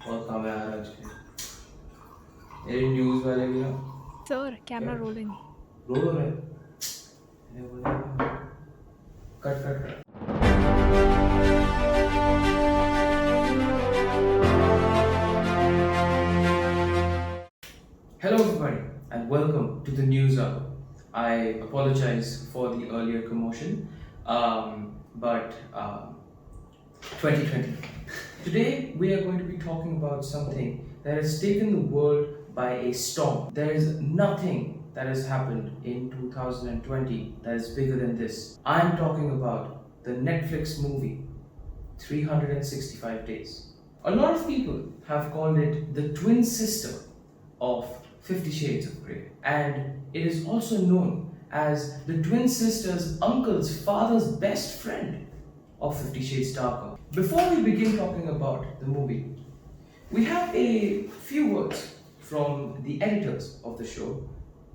बहुत काम है यार आज के मेरे न्यूज़ वाले भी ना Sir, क्या camera rolling. रोल हो रहा है मैंने बोला cut cut cut Hello everybody and welcome to the NewsHour. I apologize for the earlier commotion, but 2020. Today we are going to be talking about something that has taken the world by a storm. There is nothing that has happened in 2020 that is bigger than this. I am talking about the Netflix movie 365 Days. A lot of people have called it the twin sister of 50 Shades of Grey, and it is also known as the twin sister's uncle's father's best friend of 50 Shades Darker. Before we begin talking about the movie, we have a few words from the editors of the show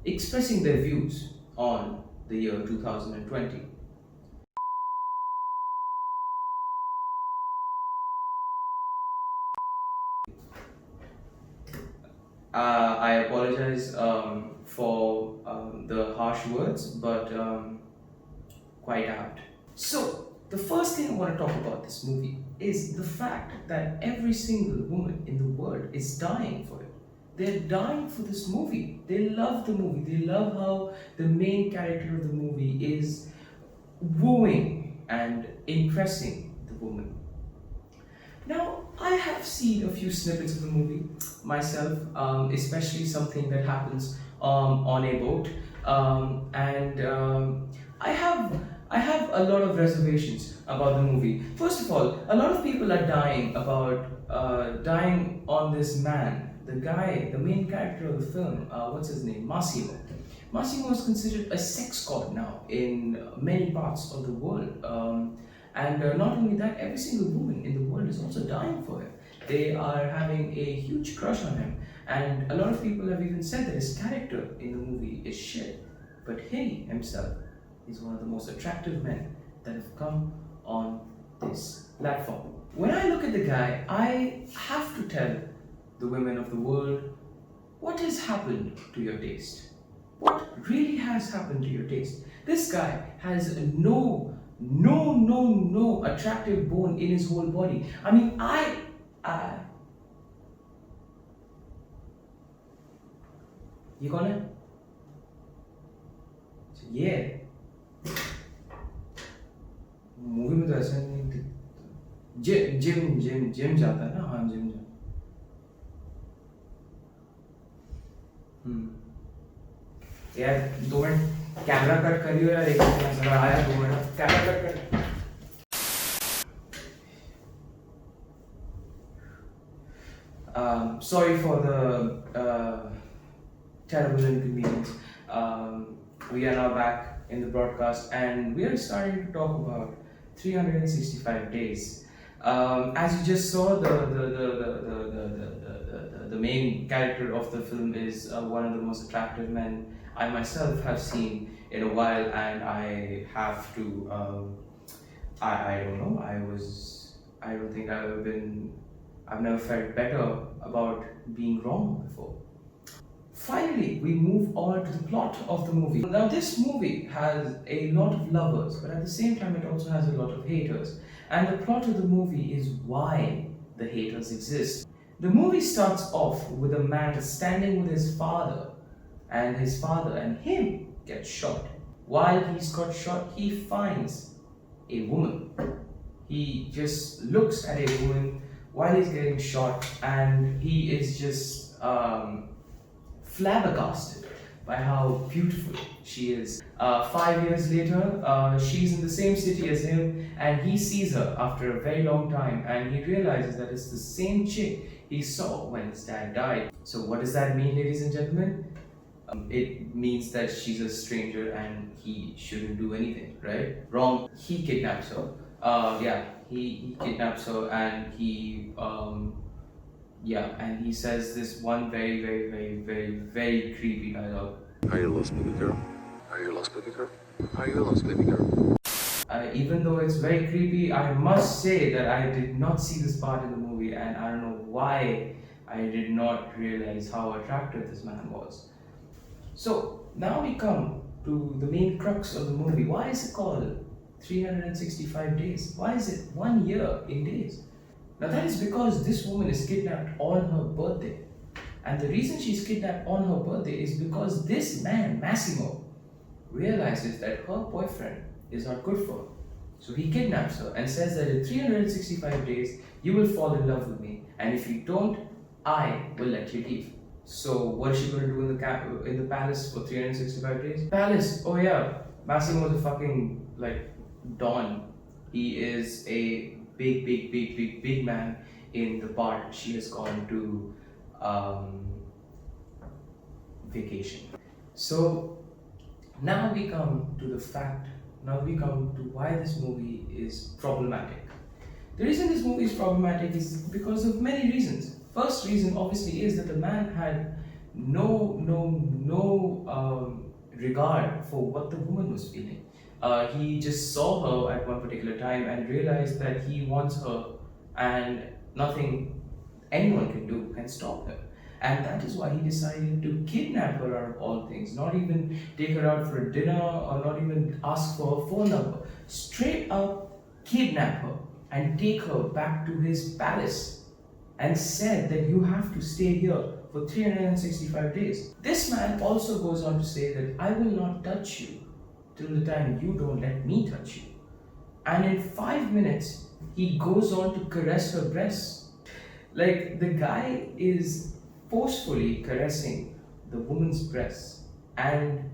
expressing their views on the year 2020. I apologize for the harsh words, but quite apt. So, the first thing I want to talk about this movie is the fact that every single woman in the world is dying for it. They're dying for this movie. They love the movie. They love how the main character of the movie is wooing and impressing the woman. Now, I have seen a few snippets of the movie myself, especially something that happens on a boat, and I have a lot of reservations about the movie. First of all, a lot of people are dying on this man, the guy, the main character of the film. What's his name? Massimo. Massimo is considered a sex god now in many parts of the world. And not only that, every single woman in the world is also dying for him. They are having a huge crush on him. And a lot of people have even said that his character in the movie is shit. But he himself is one of the most attractive men that have come on this platform. When I look at the guy, I have to tell the women of the world what has happened to your taste. What really has happened to your taste? This guy has no attractive bone in his whole body. I mean, I you gonna? Yeah. Movie में तो ऐसा नहीं दिख gym जाता है ना हाँ gym जाता यार 2 मिनट कैमरा कट करियो यार एक मिनट अगर आया 2 मिनट कैमरा कट कर sorry for the terrible inconvenience. We are now back in the broadcast and we are starting to talk about 365 days. As you just saw, the main character of the film is one of the most attractive men I myself have seen in a while, and I have to. I don't know. I don't think I've ever been. I've never felt better about being wrong before. Finally, we move on to the plot of the movie. Now, this movie has a lot of lovers, but at the same time, it also has a lot of haters. And the plot of the movie is why the haters exist. The movie starts off with a man standing with his father, and his father and him get shot. While he's got shot, he finds a woman. He just looks at a woman while he's getting shot, and he is just flabbergasted by how beautiful she is. 5 years later, she's in the same city as him, and he sees her after a very long time, and he realizes that it's the same chick he saw when his dad died. So, what does that mean, ladies and gentlemen? It means that she's a stranger and he shouldn't do anything, right? Wrong. He kidnaps her. Yeah, he kidnaps her, and and he says this one very creepy dialogue. Are you lost, baby girl? Are you lost, baby girl? Are you lost, baby girl? Even though it's very creepy, I must say that I did not see this part in the movie. movie, and I don't know why I did not realize how attractive this man was. So now we come to the main crux of the movie. Why is it called 365 days? Why is it 1 year in days? Now that is because this woman is kidnapped on her birthday. And the reason she's kidnapped on her birthday is because this man, Massimo, realizes that her boyfriend is not good for her. So he kidnaps her and says that in 365 days, you will fall in love with me. And if you don't, I will let you leave. So what is she going to do in the palace for 365 days? Palace, oh yeah, Massimo is a fucking, like, Don. He is a big man in the part she has gone to vacation. So now we come to why this movie is problematic. The reason this movie is problematic is because of many reasons. First reason obviously is that the man had no regard for what the woman was feeling. He just saw her at one particular time and realized that he wants her, and nothing anyone can do can stop him. And that is why he decided to kidnap her out of all things, not even take her out for a dinner or not even ask for her phone number. Straight up kidnap her and take her back to his palace and said that you have to stay here for 365 days. This man also goes on to say that I will not touch you till the time you don't let me touch you. And in 5 minutes, he goes on to caress her breasts. Like, the guy is forcefully caressing the woman's breasts, and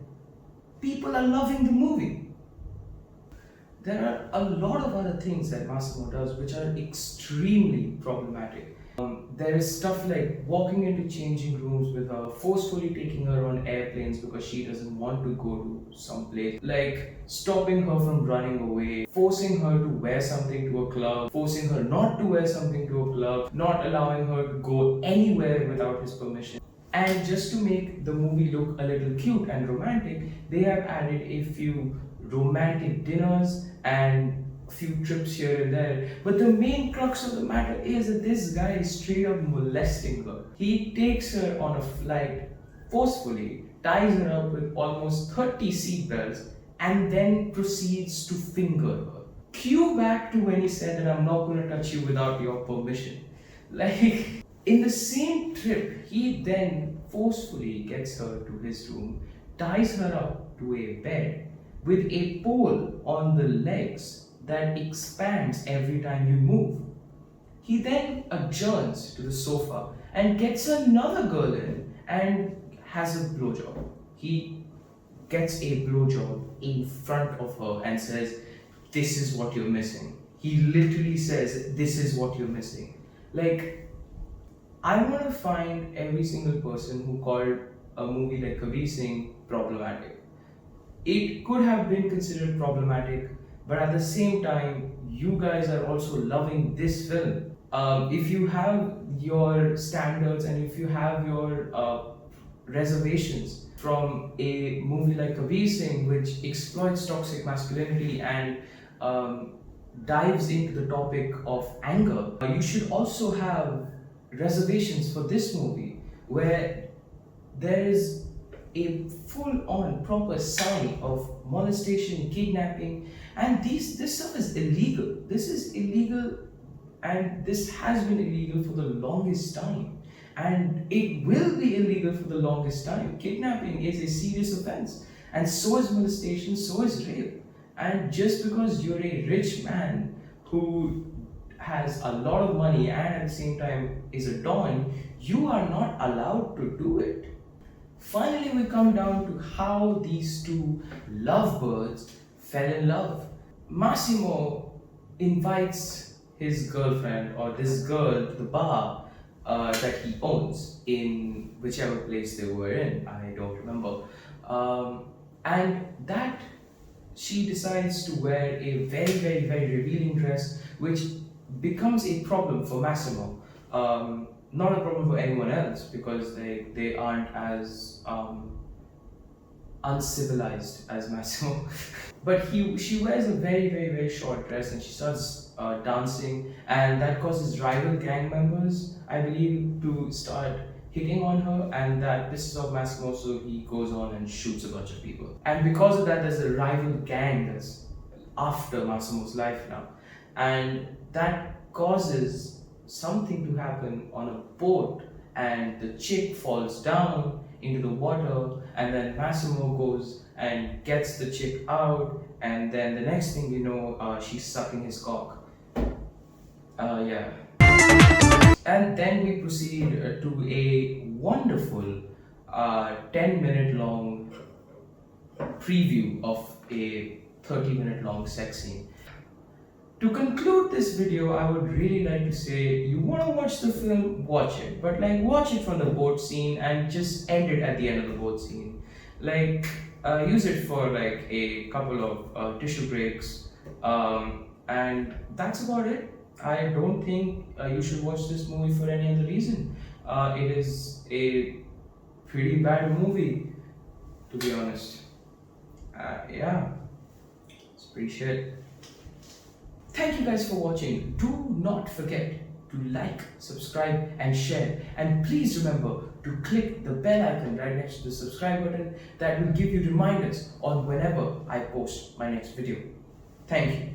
people are loving the movie. There are a lot of other things that Massimo does which are extremely problematic. There is stuff like walking into changing rooms with her, forcefully taking her on airplanes because she doesn't want to go to some place, like stopping her from running away, forcing her to wear something to a club, forcing her not to wear something to a club, not allowing her to go anywhere without his permission. And just to make the movie look a little cute and romantic, they have added a few romantic dinners and a few trips here and there. But the main crux of the matter is that this guy is straight up molesting her. He takes her on a flight forcefully, ties her up with almost 30 seatbelts, and then proceeds to finger her. Cue back to when he said that I'm not going to touch you without your permission. Like, in the same trip, he then forcefully gets her to his room, ties her up to a bed with a pole on the legs that expands every time you move. He then adjourns to the sofa and gets another girl in and has a blowjob. He gets a blowjob in front of her and says, "This is what you're missing." He literally says, "This is what you're missing." Like, I want to find every single person who called a movie like Kabir Singh problematic. It could have been considered problematic, but at the same time, you guys are also loving this film. If you have your standards and if you have your reservations from a movie like Kabir Singh, which exploits toxic masculinity and dives into the topic of anger, you should also have reservations for this movie, where there is a full-on proper sign of molestation, kidnapping, and this stuff is illegal. This is illegal, and this has been illegal for the longest time, and it will be illegal for the longest time. Kidnapping is a serious offense, and so is molestation, so is rape. And just because you're a rich man who has a lot of money and at the same time is a don, you are not allowed to do it. Finally, we come down to how these two lovebirds fell in love. Massimo invites his girlfriend or this girl to the bar that he owns in whichever place they were in, I don't remember. And that she decides to wear a very revealing dress, which becomes a problem for Massimo. Not a problem for anyone else because they aren't as uncivilized as Massimo. But she wears a very short dress and she starts dancing, and that causes rival gang members, I believe, to start hitting on her, and that pisses off Massimo, so he goes on and shoots a bunch of people. And because of that, there's a rival gang that's after Massimo's life now, and that causes something to happen on a boat, and the chick falls down into the water, and then Massimo goes and gets the chick out, and then the next thing you know, she's sucking his cock. Yeah. And then we proceed to a wonderful 10-minute long preview of a 30-minute long sex scene. To conclude this video, I would really like to say, you want to watch the film, watch it. But like, watch it from the boat scene and just end it at the end of the boat scene. Like, use it for like a couple of tissue breaks. And that's about it. I don't think you should watch this movie for any other reason. It is a pretty bad movie, to be honest. Yeah, it's pretty shit. Thank you guys for watching. Do not forget to like, subscribe and share. And please remember to click the bell icon right next to the subscribe button. That will give you reminders on whenever I post my next video. Thank you.